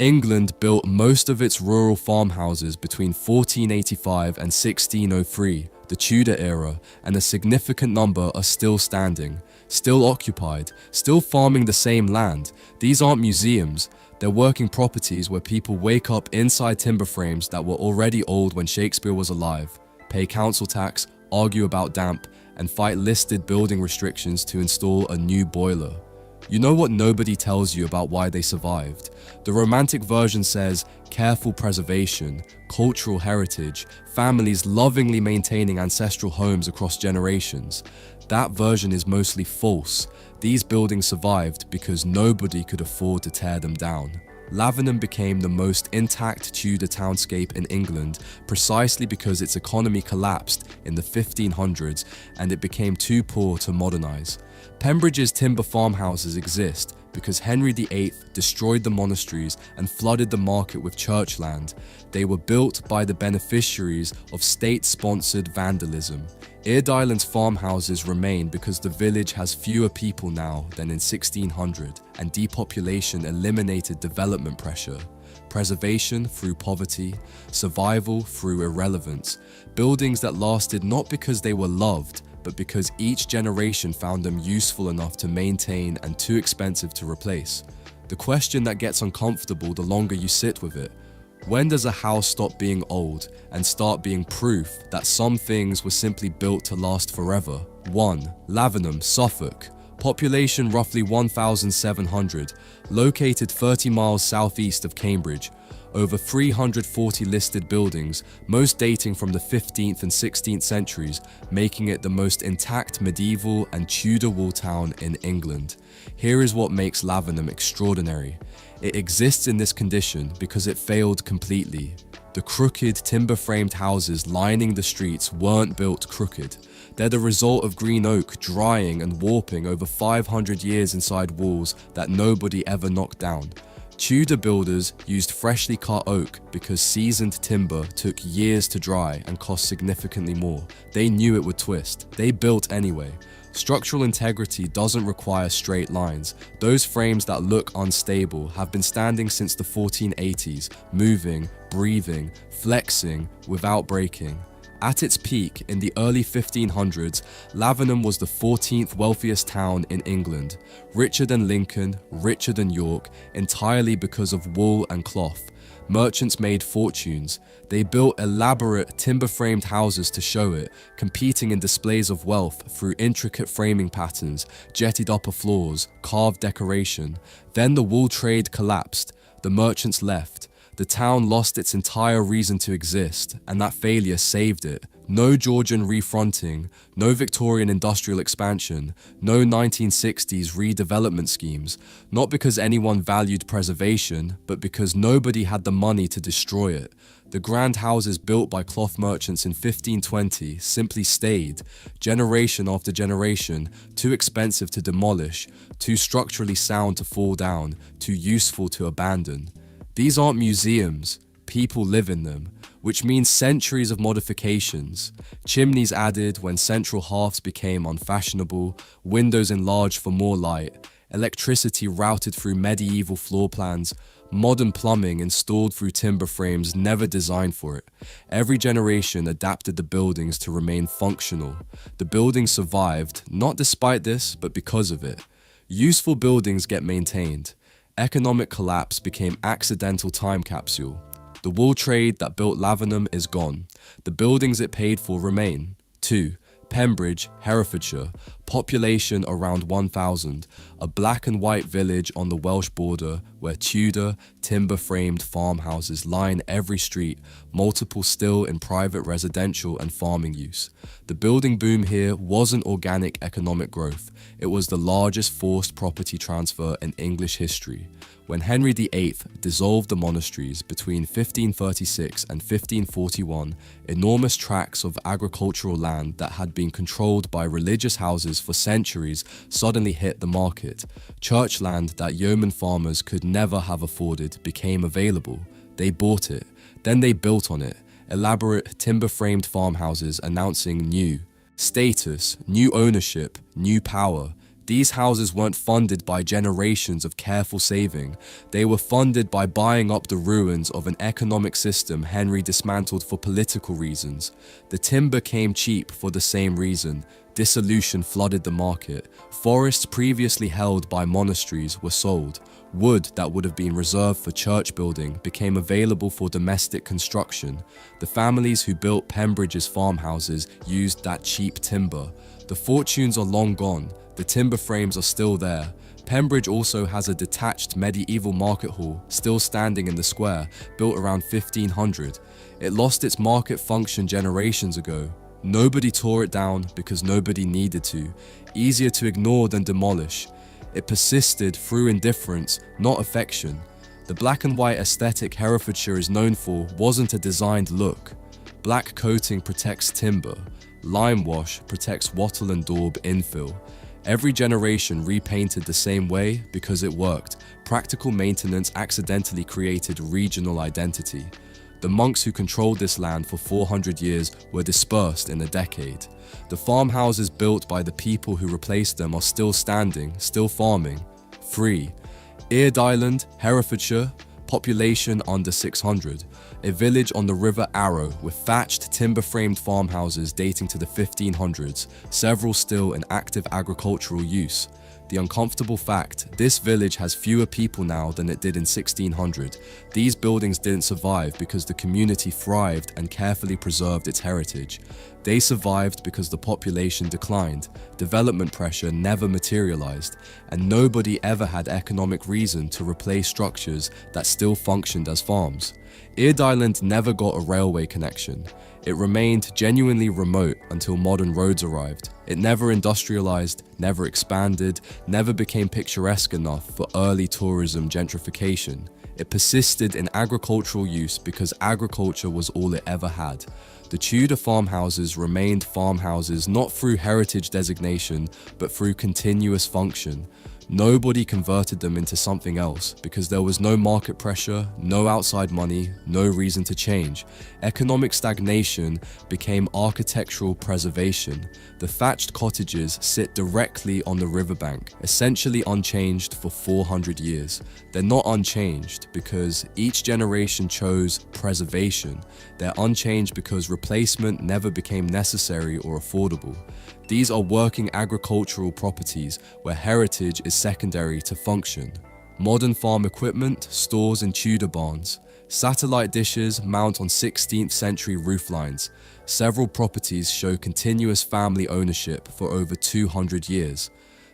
England built most of its rural farmhouses between 1485 and 1603, the Tudor era, and a significant number are still standing, still occupied, still farming the same land. These aren't museums, they're working properties where people wake up inside timber frames that were already old when Shakespeare was alive, pay council tax, argue about damp, and fight listed building restrictions to install a new boiler. You know what nobody tells you about why they survived? The romantic version says careful preservation, cultural heritage, families lovingly maintaining ancestral homes across generations. That version is mostly false. These buildings survived because nobody could afford to tear them down. Lavenham became the most intact Tudor townscape in England precisely because its economy collapsed in the 1500s and it became too poor to modernize. Pembridge's timber farmhouses exist because Henry VIII destroyed the monasteries and flooded the market with church land. They were built by the beneficiaries of state-sponsored vandalism. Island's farmhouses remain because the village has fewer people now than in 1600, and depopulation eliminated development pressure. Preservation through poverty, survival through irrelevance. Buildings that lasted not because they were loved, but because each generation found them useful enough to maintain and too expensive to replace. The question that gets uncomfortable the longer you sit with it: when does a house stop being old and start being proof that some things were simply built to last forever? 1. Lavenham, Suffolk. Population roughly 1,700, located 30 miles southeast of Cambridge. Over 340 listed buildings, most dating from the 15th and 16th centuries, making it the most intact medieval and Tudor wall town in England. Here is what makes Lavenham extraordinary. It exists in this condition because it failed completely. The crooked, timber-framed houses lining the streets weren't built crooked. They're the result of green oak drying and warping over 500 years inside walls that nobody ever knocked down. Tudor builders used freshly cut oak because seasoned timber took years to dry and cost significantly more. They knew it would twist. They built anyway. Structural integrity doesn't require straight lines. Those frames that look unstable have been standing since the 1480s, moving, breathing, flexing without breaking. At its peak in the early 1500s, Lavenham was the 14th wealthiest town in England, richer than Lincoln, richer than York, entirely because of wool and cloth. Merchants made fortunes. They built elaborate timber-framed houses to show it, competing in displays of wealth through intricate framing patterns, jettied upper floors, carved decoration. Then the wool trade collapsed. The merchants left. The town lost its entire reason to exist, and that failure saved it. No Georgian refronting, no Victorian industrial expansion, no 1960s redevelopment schemes, not because anyone valued preservation, but because nobody had the money to destroy it. The grand houses built by cloth merchants in 1520 simply stayed, generation after generation, too expensive to demolish, too structurally sound to fall down, too useful to abandon. These aren't museums, people live in them, which means centuries of modifications. Chimneys added when central hearths became unfashionable, windows enlarged for more light, electricity routed through medieval floor plans, modern plumbing installed through timber frames never designed for it. Every generation adapted the buildings to remain functional. The buildings survived, not despite this, but because of it. Useful buildings get maintained. Economic collapse became accidental time capsule. The wool trade that built Lavenham is gone. The buildings it paid for remain. 2. Pembridge, Herefordshire, population around 1,000, a black and white village on the Welsh border where Tudor, timber-framed farmhouses line every street, multiple still in private residential and farming use. The building boom here wasn't organic economic growth, it was the largest forced property transfer in English history. When Henry VIII dissolved the monasteries between 1536 and 1541, enormous tracts of agricultural land that had been controlled by religious houses for centuries suddenly hit the market. Church land that yeoman farmers could never have afforded became available. They bought it, then they built on it, elaborate timber-framed farmhouses announcing new status, new ownership, new power. These houses weren't funded by generations of careful saving. They were funded by buying up the ruins of an economic system Henry dismantled for political reasons. The timber came cheap for the same reason. Dissolution flooded the market. Forests previously held by monasteries were sold. Wood that would have been reserved for church building became available for domestic construction. The families who built Pembridge's farmhouses used that cheap timber. The fortunes are long gone. The timber frames are still there. Pembridge also has a detached medieval market hall still standing in the square, built around 1500. It lost its market function generations ago. Nobody tore it down because nobody needed to. Easier to ignore than demolish. It persisted through indifference, not affection. The black and white aesthetic Herefordshire is known for wasn't a designed look. Black coating protects timber. Lime wash protects wattle and daub infill. Every generation repainted the same way because it worked. Practical maintenance accidentally created regional identity. The monks who controlled this land for 400 years were dispersed in a decade. The farmhouses built by the people who replaced them are still standing, still farming, free. Eard Island, Herefordshire, population under 600. A village on the River Arrow with thatched timber-framed farmhouses dating to the 1500s, several still in active agricultural use. The uncomfortable fact, this village has fewer people now than it did in 1600. These buildings didn't survive because the community thrived and carefully preserved its heritage. They survived because the population declined, development pressure never materialized, and nobody ever had economic reason to replace structures that still functioned as farms. Eard Island never got a railway connection. It remained genuinely remote until modern roads arrived. It never industrialized, never expanded, never became picturesque enough for early tourism gentrification. It persisted in agricultural use because agriculture was all it ever had. The Tudor farmhouses remained farmhouses not through heritage designation, but through continuous function. Nobody converted them into something else because there was no market pressure, no outside money, no reason to change. Economic stagnation became architectural preservation. The thatched cottages sit directly on the riverbank, essentially unchanged for 400 years. They're not unchanged because each generation chose preservation. They're unchanged because replacement never became necessary or affordable. These are working agricultural properties where heritage is secondary to function. Modern farm equipment stores in Tudor barns. Satellite dishes mount on 16th century rooflines. Several properties show continuous family ownership for over 200 years.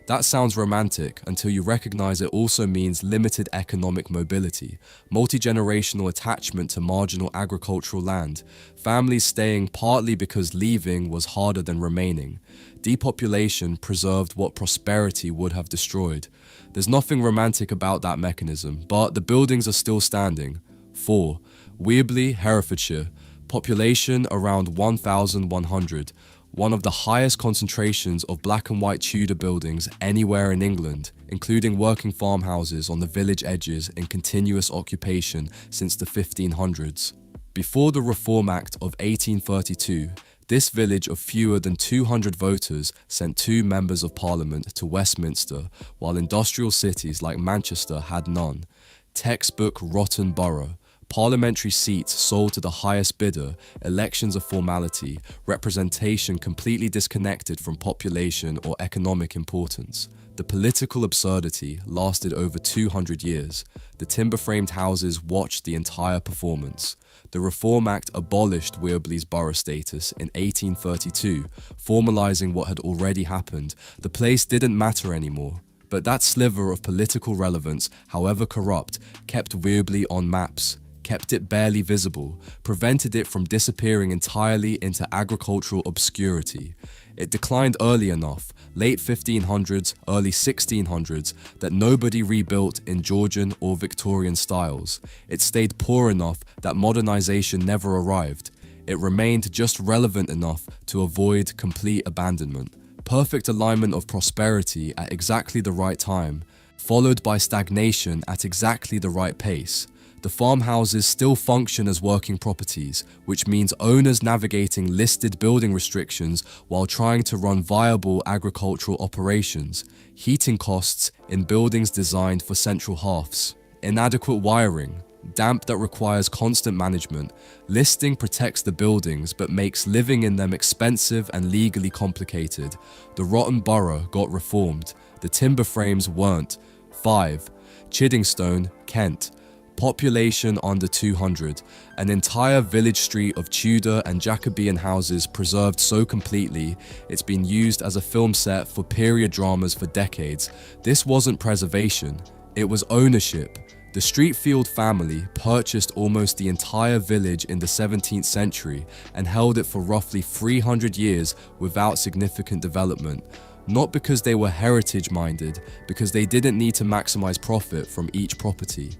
That sounds romantic until you recognize it also means limited economic mobility, multi-generational attachment to marginal agricultural land, families staying partly because leaving was harder than remaining. Depopulation preserved what prosperity would have destroyed. There's nothing romantic about that mechanism, but the buildings are still standing. 4. Weobley, Herefordshire, population around 1,100. One of the highest concentrations of black and white Tudor buildings anywhere in England, including working farmhouses on the village edges in continuous occupation since the 1500s. Before the Reform Act of 1832, this village of fewer than 200 voters sent 2 members of parliament to Westminster, while industrial cities like Manchester had none. Textbook rotten borough. Parliamentary seats sold to the highest bidder, elections a formality, representation completely disconnected from population or economic importance. The political absurdity lasted over 200 years. The timber-framed houses watched the entire performance. The Reform Act abolished Weobley's borough status in 1832, formalizing what had already happened. The place didn't matter anymore. But that sliver of political relevance, however corrupt, kept Weobley on maps, kept it barely visible, prevented it from disappearing entirely into agricultural obscurity. It declined early enough, late 1500s, early 1600s, that nobody rebuilt in Georgian or Victorian styles. It stayed poor enough that modernization never arrived. It remained just relevant enough to avoid complete abandonment. Perfect alignment of prosperity at exactly the right time, followed by stagnation at exactly the right pace. The farmhouses still function as working properties, which means owners navigating listed building restrictions while trying to run viable agricultural operations, heating costs in buildings designed for central hearths, inadequate wiring, damp that requires constant management. Listing protects the buildings but makes living in them expensive and legally complicated. The rotten borough got reformed. The timber frames weren't. 5. Chiddingstone, Kent. Population under 200. An entire village street of Tudor and Jacobean houses preserved so completely, it's been used as a film set for period dramas for decades. This wasn't preservation, it was ownership. The Streatfeild family purchased almost the entire village in the 17th century and held it for roughly 300 years without significant development. Not because they were heritage-minded, because they didn't need to maximize profit from each property.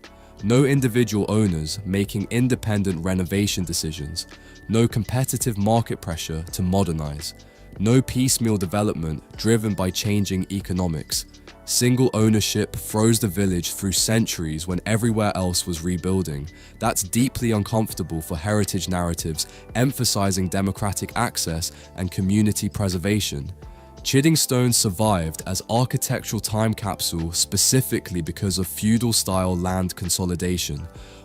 No individual owners making independent renovation decisions. No competitive market pressure to modernize. No piecemeal development driven by changing economics. Single ownership froze the village through centuries when everywhere else was rebuilding. That's deeply uncomfortable for heritage narratives emphasizing democratic access and community preservation. Chiddingstone survived as architectural time capsule specifically because of feudal-style land consolidation.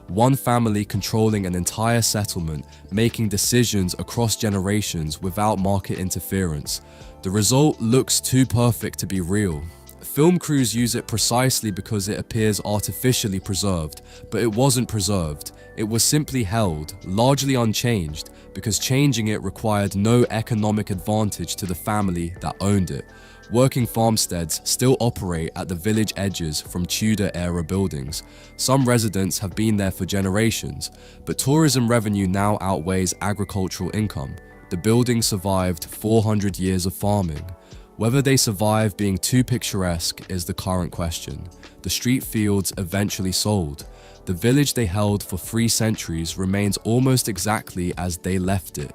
One family controlling an entire settlement, making decisions across generations without market interference. The result looks too perfect to be real. Film crews use it precisely because it appears artificially preserved, but it wasn't preserved. It was simply held, largely unchanged, because changing it required no economic advantage to the family that owned it. Working farmsteads still operate at the village edges from Tudor-era buildings. Some residents have been there for generations, but tourism revenue now outweighs agricultural income. The building survived 400 years of farming. Whether they survive being too picturesque is the current question. The Streatfields eventually sold. The village they held for 3 centuries remains almost exactly as they left it,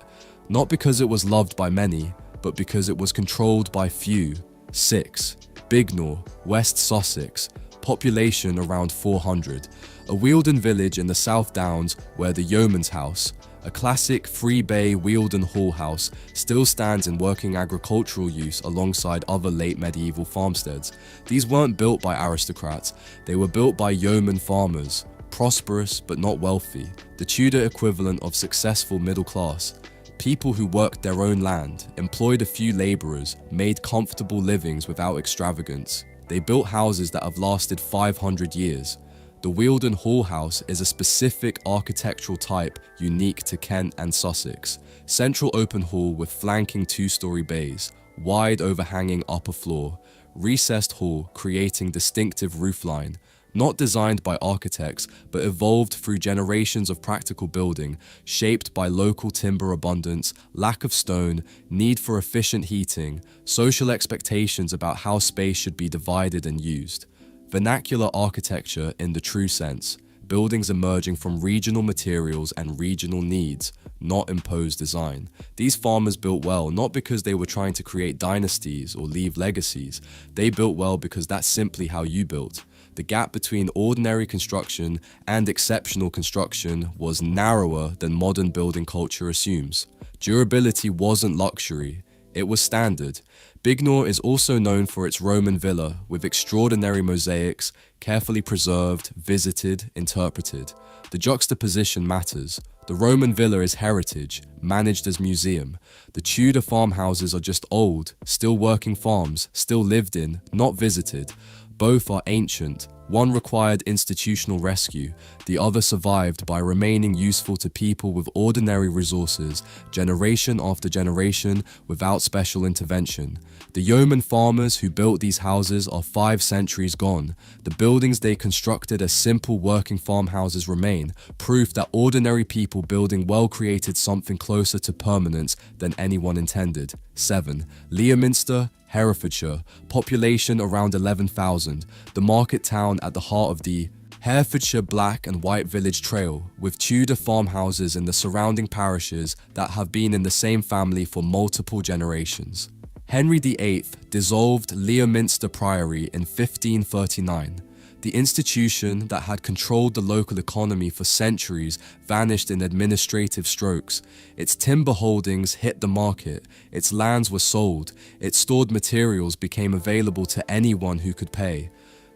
not because it was loved by many, but because it was controlled by few. 6. Bignor, West Sussex, population around 400. A Wealden village in the South Downs where the Yeoman's House, a classic 3-bay Wealden Hall house, still stands in working agricultural use alongside other late medieval farmsteads. These weren't built by aristocrats, they were built by yeoman farmers, prosperous but not wealthy, the Tudor equivalent of successful middle class. People who worked their own land, employed a few labourers, made comfortable livings without extravagance. They built houses that have lasted 500 years. The Wealden Hall House is a specific architectural type unique to Kent and Sussex. Central open hall with flanking 2-story bays, wide overhanging upper floor, recessed hall creating distinctive roofline. Not designed by architects, but evolved through generations of practical building, shaped by local timber abundance, lack of stone, need for efficient heating, social expectations about how space should be divided and used. Vernacular architecture in the true sense, buildings emerging from regional materials and regional needs, not imposed design. These farmers built well not because they were trying to create dynasties or leave legacies. They built well because that's simply how you built. The gap between ordinary construction and exceptional construction was narrower than modern building culture assumes. Durability wasn't luxury, it was standard. Bignor is also known for its Roman villa, with extraordinary mosaics, carefully preserved, visited, interpreted. The juxtaposition matters. The Roman villa is heritage, managed as museum. The Tudor farmhouses are just old, still working farms, still lived in, not visited. Both are ancient. One required institutional rescue, the other survived by remaining useful to people with ordinary resources, generation after generation, without special intervention. The yeoman farmers who built these houses are 5 centuries gone. The buildings they constructed as simple working farmhouses remain, proof that ordinary people building well created something closer to permanence than anyone intended. 7. Leominster, Herefordshire, population around 11,000, the market town at the heart of the Herefordshire Black and White Village Trail, with Tudor farmhouses in the surrounding parishes that have been in the same family for multiple generations. Henry VIII dissolved Leominster Priory in 1539. The institution that had controlled the local economy for centuries vanished in administrative strokes. Its timber holdings hit the market, its lands were sold, its stored materials became available to anyone who could pay.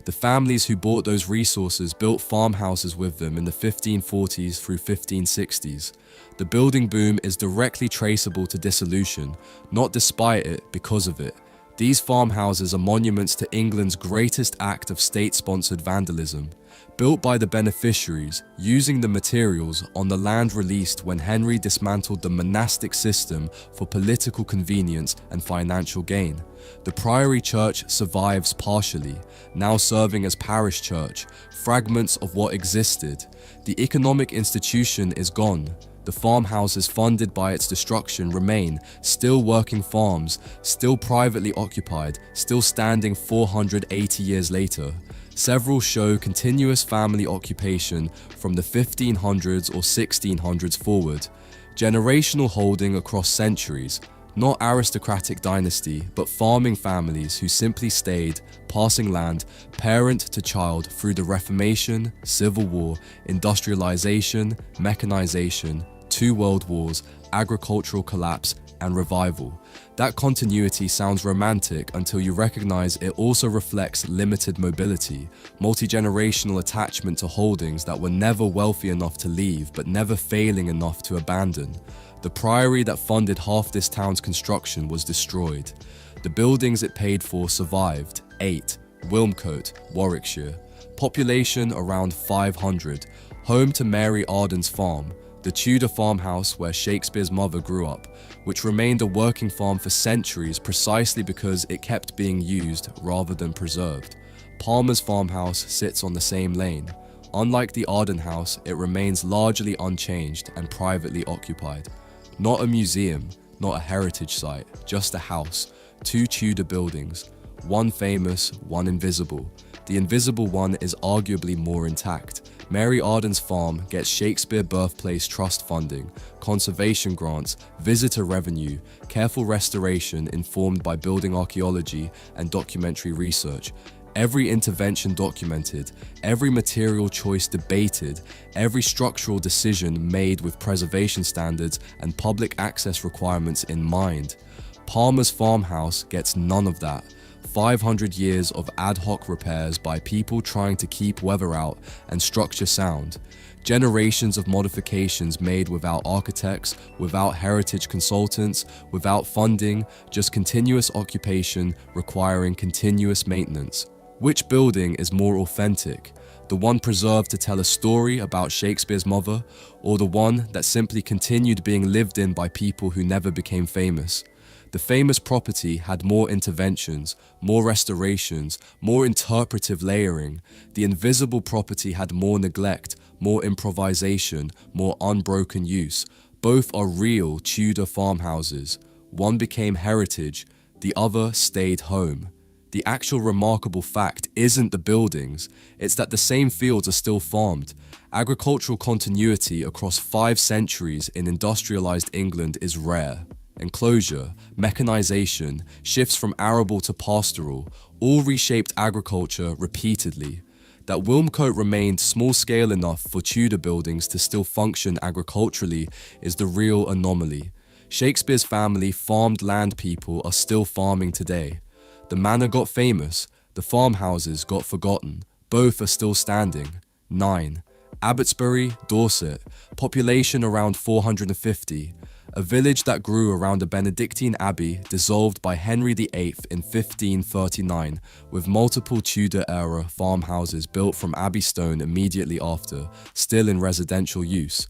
The families who bought those resources built farmhouses with them in the 1540s through 1560s. The building boom is directly traceable to dissolution, not despite it, because of it. These farmhouses are monuments to England's greatest act of state-sponsored vandalism, built by the beneficiaries using the materials on the land released when Henry dismantled the monastic system for political convenience and financial gain. The priory church survives partially, now serving as parish church, fragments of what existed. The economic institution is gone. The farmhouses funded by its destruction remain, still working farms, still privately occupied, still standing 480 years later. Several show continuous family occupation from the 1500s or 1600s forward. Generational holding across centuries, not aristocratic dynasty, but farming families who simply stayed, passing land, parent to child through the Reformation, Civil War, industrialization, mechanization, 2 world wars, agricultural collapse, and revival. That continuity sounds romantic until you recognize it also reflects limited mobility, multi-generational attachment to holdings that were never wealthy enough to leave but never failing enough to abandon. The priory that funded half this town's construction was destroyed. The buildings it paid for survived. 8. Wilmcote, Warwickshire. Population around 500. Home to Mary Arden's farm, the Tudor farmhouse where Shakespeare's mother grew up, which remained a working farm for centuries precisely because it kept being used rather than preserved. Palmer's farmhouse sits on the same lane. Unlike the Arden house, it remains largely unchanged and privately occupied. Not a museum, not a heritage site, just a house, 2 Tudor buildings, one famous, one invisible. The invisible one is arguably more intact. Mary Arden's farm gets Shakespeare Birthplace Trust funding, conservation grants, visitor revenue, careful restoration informed by building archaeology and documentary research. Every intervention documented, every material choice debated, every structural decision made with preservation standards and public access requirements in mind. Palmer's farmhouse gets none of that. 500 years of ad hoc repairs by people trying to keep weather out and structure sound. Generations of modifications made without architects, without heritage consultants, without funding, just continuous occupation requiring continuous maintenance. Which building is more authentic? The one preserved to tell a story about Shakespeare's mother, or the one that simply continued being lived in by people who never became famous? The famous property had more interventions, more restorations, more interpretive layering. The invisible property had more neglect, more improvisation, more unbroken use. Both are real Tudor farmhouses. One became heritage, the other stayed home. The actual remarkable fact isn't the buildings, it's that the same fields are still farmed. Agricultural continuity across 5 centuries in industrialized England is rare. Enclosure, mechanization, shifts from arable to pastoral, all reshaped agriculture repeatedly. That Wilmcote remained small-scale enough for Tudor buildings to still function agriculturally is the real anomaly. Shakespeare's family farmed land people are still farming today. The manor got famous, the farmhouses got forgotten. Both are still standing. 9. Abbotsbury, Dorset, population around 450. A village that grew around a Benedictine abbey dissolved by Henry VIII in 1539, with multiple Tudor-era farmhouses built from abbey stone immediately after, still in residential use.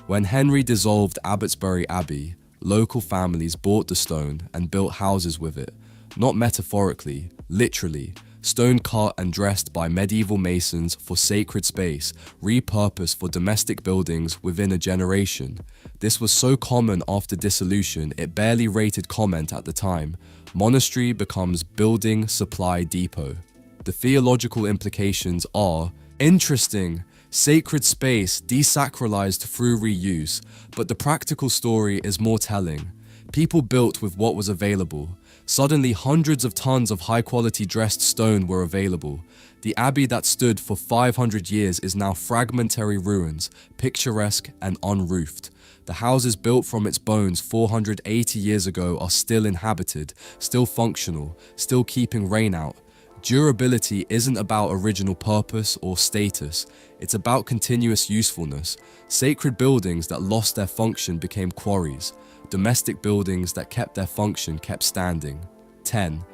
When Henry dissolved Abbotsbury Abbey, local families bought the stone and built houses with it. Not metaphorically, literally. Stone cut and dressed by medieval masons for sacred space, repurposed for domestic buildings within a generation. This was so common after dissolution it barely rated comment at the time. Monastery becomes building supply depot. The theological implications are interesting. Sacred space desacralized through reuse, but the practical story is more telling. People built with what was available. Suddenly, hundreds of tons of high-quality dressed stone were available. The abbey that stood for 500 years is now fragmentary ruins, picturesque and unroofed. The houses built from its bones 480 years ago are still inhabited, still functional, still keeping rain out. Durability isn't about original purpose or status, it's about continuous usefulness. Sacred buildings that lost their function became quarries. Domestic buildings that kept their function kept standing. 10.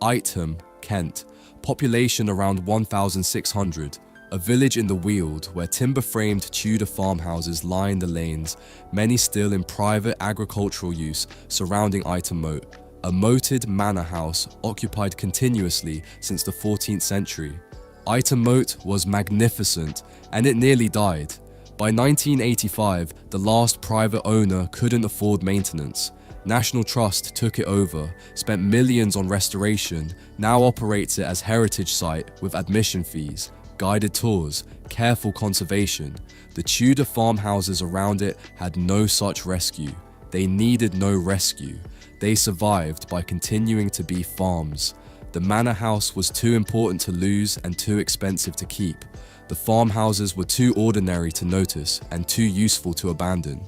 Ightham, Kent. Population around 1,600. A village in the Weald where timber-framed Tudor farmhouses line the lanes, many still in private agricultural use surrounding Ightham Moat. A moated manor house occupied continuously since the 14th century. Ightham Moat was magnificent, and it nearly died. By 1985, the last private owner couldn't afford maintenance. National Trust took it over, spent millions on restoration, now operates it as heritage site with admission fees, guided tours, careful conservation. The Tudor farmhouses around it had no such rescue. They needed no rescue. They survived by continuing to be farms. The manor house was too important to lose and too expensive to keep. The farmhouses were too ordinary to notice and too useful to abandon.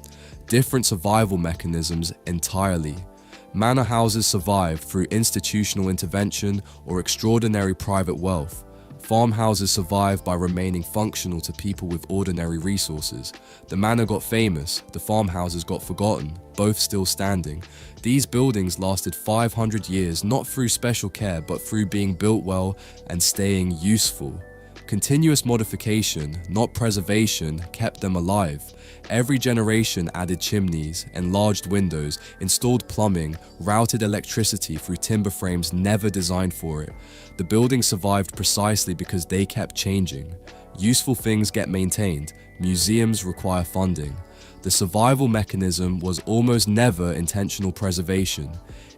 Different survival mechanisms entirely. Manor houses survived through institutional intervention or extraordinary private wealth. Farmhouses survived by remaining functional to people with ordinary resources. The manor got famous, the farmhouses got forgotten, both still standing. These buildings lasted 500 years not through special care but through being built well and staying useful. Continuous modification, not preservation, kept them alive. Every generation added chimneys, enlarged windows, installed plumbing, routed electricity through timber frames never designed for it. The buildings survived precisely because they kept changing. Useful things get maintained, museums require funding. The survival mechanism was almost never intentional preservation.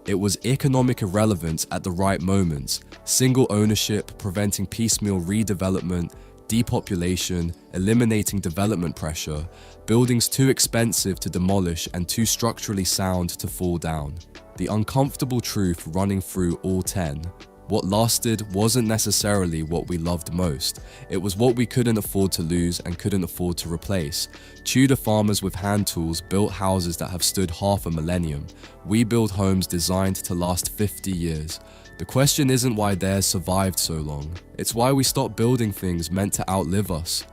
It was economic irrelevance at the right moments, single ownership preventing piecemeal redevelopment, depopulation, eliminating development pressure, buildings too expensive to demolish and too structurally sound to fall down. The uncomfortable truth running through all 10. What lasted wasn't necessarily what we loved most. It was what we couldn't afford to lose and couldn't afford to replace. Tudor farmers with hand tools built houses that have stood half a millennium. We build homes designed to last 50 years. The question isn't why theirs survived so long. It's why we stopped building things meant to outlive us.